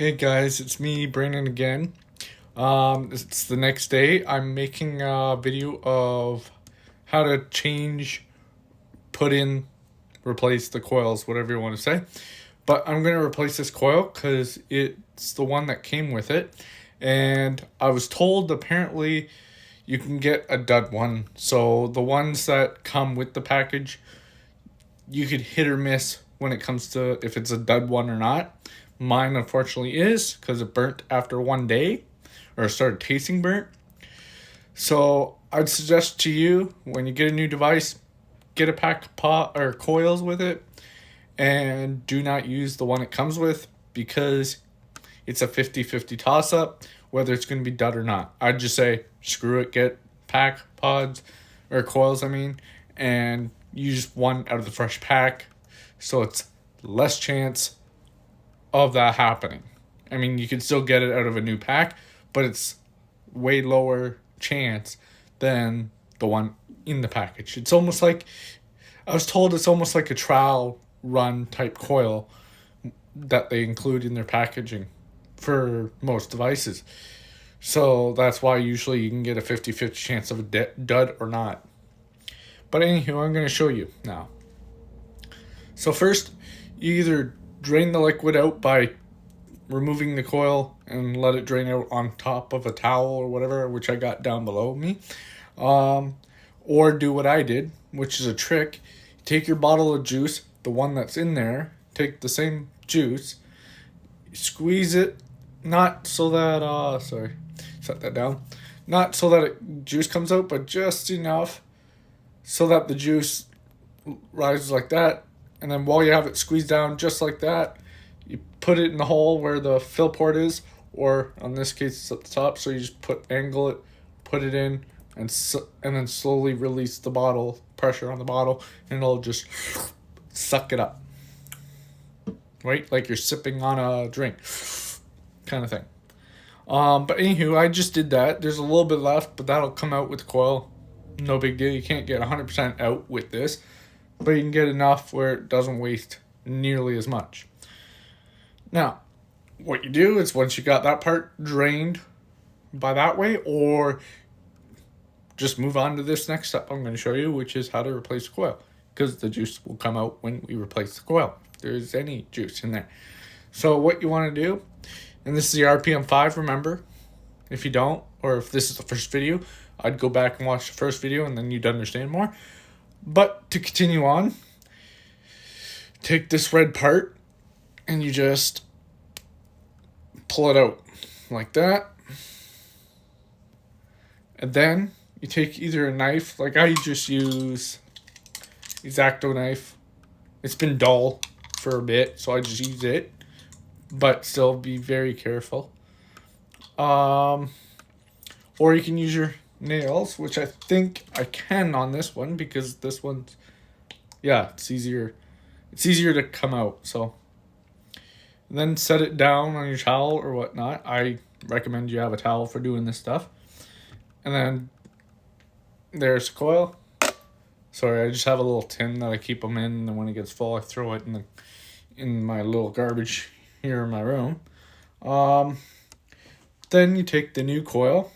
Hey guys, it's me, Brandon again. It's the next day. I'm making a video of how to change, put in, replace the coils, whatever you want to say. But I'm going to replace this coil because it's the one that came with it. And I was told apparently you can get a dud one. So the ones that come with the package, you could hit or miss when it comes to if it's a dud one or not. Mine unfortunately is because it burnt after 1 day or started tasting burnt. So I'd suggest to you when you get a new device, get a pack of pot or coils with it and do not use the one it comes with because it's a 50-50 toss up whether it's going to be dud or not. I'd just say screw it, get pack pods or coils, and use one out of the fresh pack so it's less chance of that happening. You can still get it out of a new pack, but it's way lower chance than the one in the package. It's almost like, I was told it's almost like a trial run type coil that they include in their packaging for most devices. So that's why usually you can get a 50-50 chance of a dud or not. But anywho, I'm going to show you now. So first, you either drain the liquid out by removing the coil and let it drain out on top of a towel or whatever, which I got down below me. Or do what I did, which is a trick. Take your bottle of juice, the one that's in there, take the same juice, squeeze it, not so that, set that down. Not so that juice comes out, but just enough so that the juice rises like that. And then while you have it squeezed down just like that, you put it in the hole where the fill port is, or in this case it's at the top, so you just angle it, put it in, and then slowly release the bottle, pressure on the bottle, and it'll just suck it up. Right? Like you're sipping on a drink kind of thing. But anywho, I just did that. There's a little bit left, but that'll come out with the coil. No big deal. You can't get 100% out with this, but you can get enough where it doesn't waste nearly as much. Now, what you do is once you got that part drained by that way, or just move on to this next step I'm going to show you, which is how to replace the coil, because the juice will come out when we replace the coil. If there's any juice in there. So what you want to do, and this is the RPM 5, remember, if you don't, or if this is the first video, I'd go back and watch the first video and then you'd understand more. But to continue on, take this red part and you just pull it out like that. And then you take either a knife, like I just use X-Acto knife. It's been dull for a bit, so I just use it, but still be very careful. Or you can use your nails, which I think I can on this one because this one's, it's easier to come out. So then set it down on your towel or whatnot. I recommend you have a towel for doing this stuff. And then there's the coil. Sorry, I just have a little tin that I keep them in, and then when it gets full I throw it in my little garbage here in my room. Then you take the new coil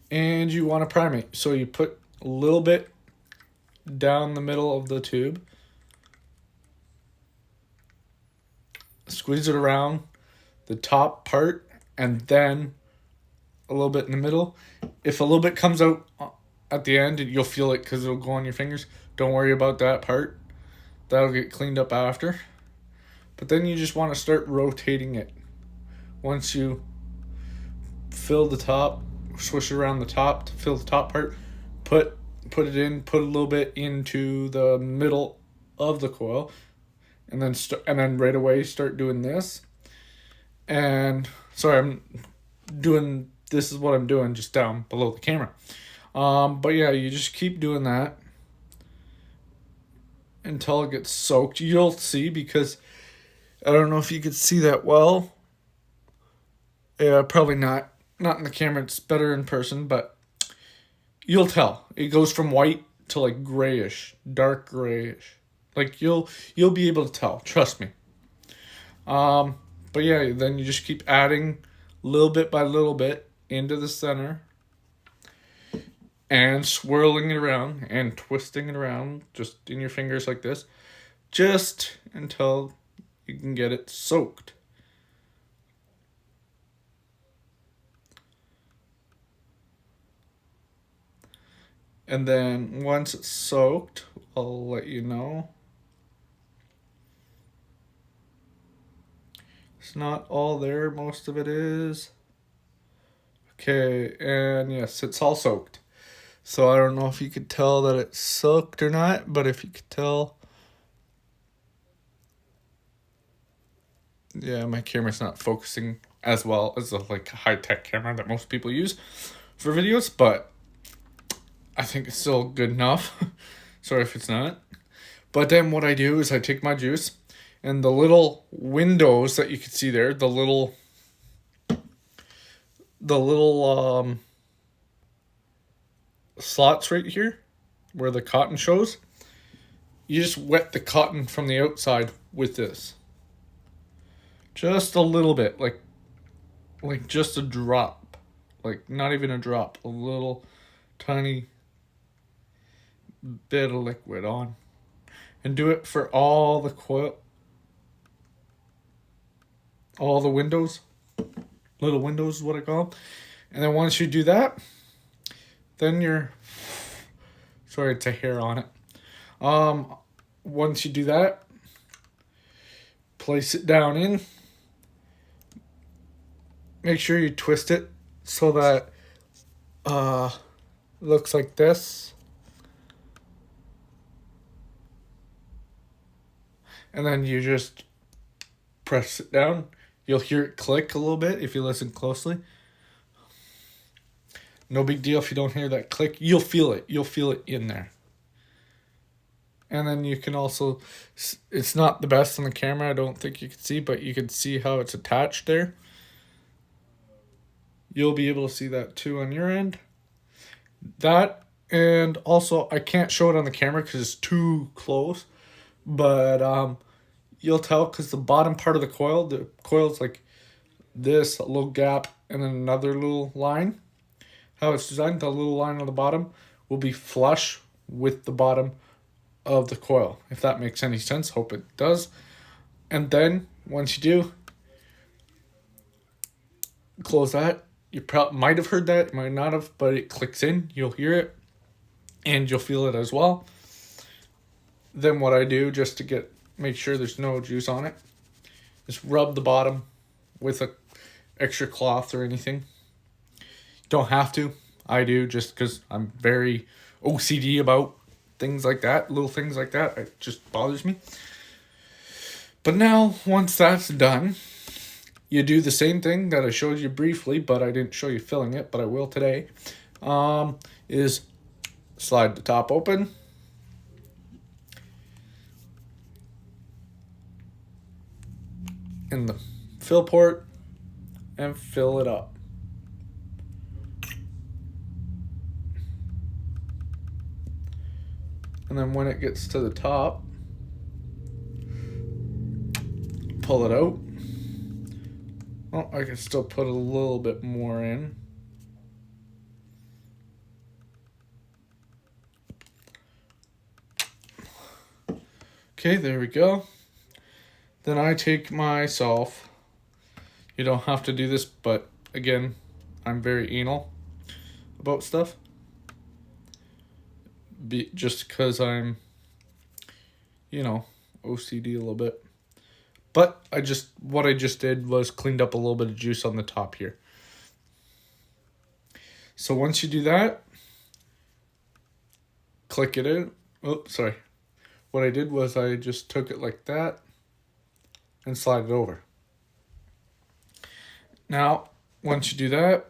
and you want to prime it. So you put a little bit down the middle of the tube, squeeze it around the top part, and then a little bit in the middle. If a little bit comes out at the end, you'll feel it because it'll go on your fingers. Don't worry about that part. That'll get cleaned up after. But then you just want to start rotating it. Once you fill the top, swish it around the top to fill the top part, put it in, put a little bit into the middle of the coil, and then right away start doing this. And sorry, this is what I'm doing just down below the camera. But yeah, you just keep doing that until it gets soaked. You'll see, because I don't know if you could see that well. Yeah, probably not in the camera. It's better in person, but you'll tell. It goes from white to like grayish, dark grayish. Like you'll be able to tell. Trust me. But yeah, then you just keep adding little bit by little bit into the center and swirling it around and twisting it around just in your fingers like this, just until you can get it soaked. And then once it's soaked, I'll let you know. It's not all there, most of it is. Okay, and yes, it's all soaked. So I don't know if you could tell that it's soaked or not, but if you could tell, yeah, my camera's not focusing as well as the like high-tech camera that most people use for videos, but I think it's still good enough. Sorry if it's not. But then what I do is I take my juice and the little windows that you can see there, the little slots right here where the cotton shows, you just wet the cotton from the outside with this. Just a little bit, like just a drop. Like not even a drop, a little tiny bit of liquid on. And do it for all the windows. Little windows is what I call them. And then once you do that, then sorry, it's a hair on it. Once you do that, place it down in. Make sure you twist it so that looks like this. And then you just press it down. You'll hear it click a little bit if you listen closely. No big deal if you don't hear that click. You'll feel it. You'll feel it in there. And then you can also, it's not the best on the camera, I don't think you can see, but you can see how it's attached there. You'll be able to see that too on your end. That, and also I can't show it on the camera because it's too close, but you'll tell because the bottom part of the coil's like this, a little gap and then another little line. How it's designed, the little line on the bottom will be flush with the bottom of the coil, if that makes any sense. Hope it does. And then once you do, close that. You might have heard that, might not have, but it clicks in. You'll hear it and you'll feel it as well. Then what I do, just to make sure there's no juice on it, is rub the bottom with a extra cloth or anything. Don't have to. I do, just because I'm very OCD about things like that, little things like that. It just bothers me. But now, once that's done, you do the same thing that I showed you briefly, but I didn't show you filling it, but I will today. Is slide the top open. In the fill port and fill it up. And then when it gets to the top, pull it out. Well, I can still put a little bit more in. Okay, there we go. Then I take myself, you don't have to do this, but again, I'm very anal about stuff. Just because I'm, OCD a little bit. But what I just did was cleaned up a little bit of juice on the top here. So once you do that, click it in. Oh, sorry. What I did was I just took it like that and slide it over. Now, once you do that,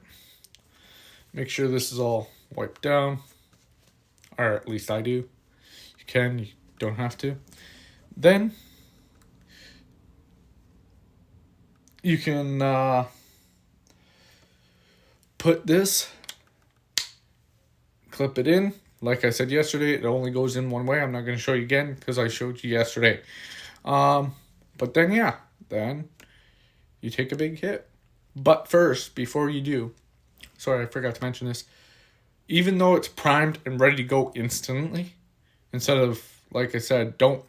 make sure this is all wiped down, or at least I do. You don't have to. Then you can put this, clip it in. Like I said yesterday, it only goes in one way. I'm not going to show you again because I showed you yesterday. But then, yeah, then you take a big hit. But first, before you do, sorry, I forgot to mention this. Even though it's primed and ready to go instantly, instead of, like I said, don't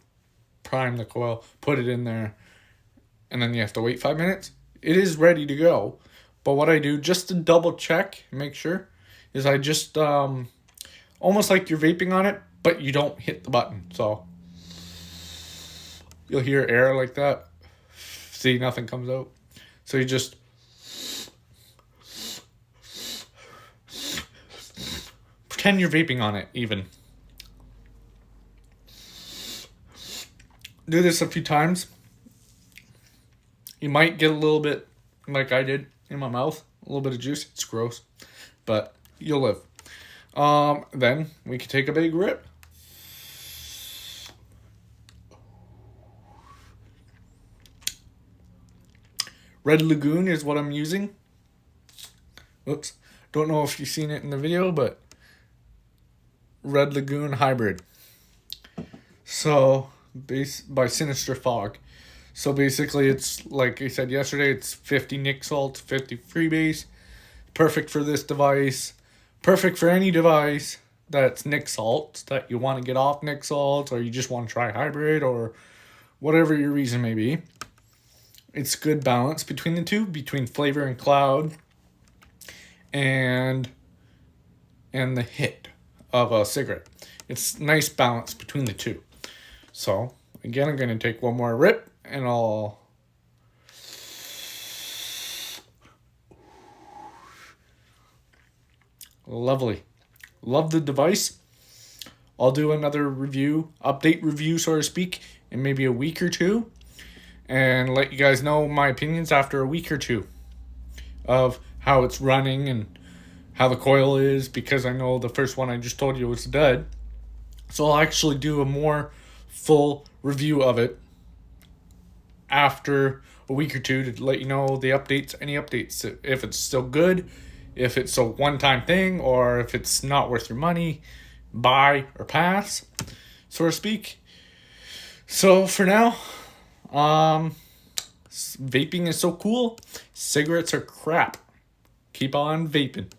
prime the coil, put it in there, and then you have to wait 5 minutes. It is ready to go. But what I do, just to double check, make sure, is I just, almost like you're vaping on it, but you don't hit the button. So you'll hear air like that. See, nothing comes out. So you just pretend you're vaping on it, even. Do this a few times. You might get a little bit, like I did, in my mouth. A little bit of juice. It's gross. But you'll live. Then we can take a big rip. Red Lagoon is what I'm using. Oops. Don't know if you've seen it in the video, but Red Lagoon Hybrid. So, by Sinister Fog. So basically it's, like I said yesterday, it's 50 nic salts, 50 freebase. Perfect for this device. Perfect for any device that's nic salts, that you want to get off nic salts, or you just want to try hybrid, or whatever your reason may be. It's good balance between the two, between flavor and cloud, and the hit of a cigarette. It's nice balance between the two. So, again, I'm going to take one more rip, and I'll... Lovely. Love the device. I'll do another review, update review, so to speak, in maybe a week or two, and let you guys know my opinions after a week or two of how it's running and how the coil is, because I know the first one I just told you was dead. So I'll actually do a more full review of it after a week or two to let you know the updates, any updates, if it's still good, if it's a one-time thing, or if it's not worth your money, buy or pass, so to speak. So for now, vaping is so cool. Cigarettes are crap. Keep on vaping.